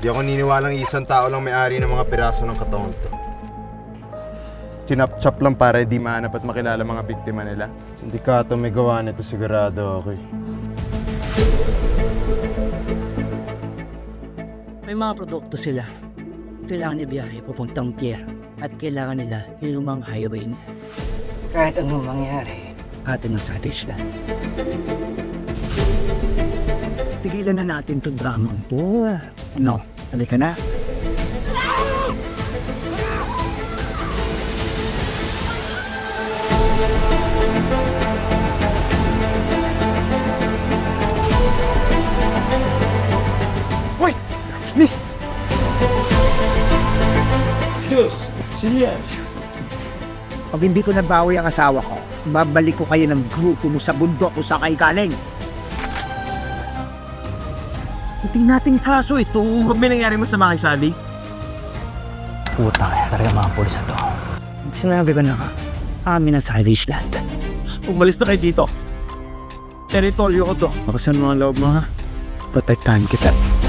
Di ako niniwalang isang tao lang may-ari ng mga piraso ng katawan to. Chinap-chap lang para di mahanap at makilala mga biktima nila. Sindikato may gawa nito, sigurado ako eh. May mga produkto sila. Kailangan ibiyahe papuntang pier at kailangan nila yung lumang highway niya. Kahit anong mangyari, atin ang savage land. Tigilan na natin itong drama ito. Ano? Halika na. Hoy! Miss! Diyos! Siyas! Pag hindi ko nabawi ang asawa ko, babalik ko kayo ng grupo mo sa bundok kung saan kayo galing. Hindi natin kaso ito. Huwag may nangyari mo sa mga Sally? Puta kaya talaga mga pulis na to. Sinabi ko na ka, amin ang savage land. Umalis na kayo dito. Teritoryo ko to. Bakasan mo ang loob mo ha. Protektahan kita.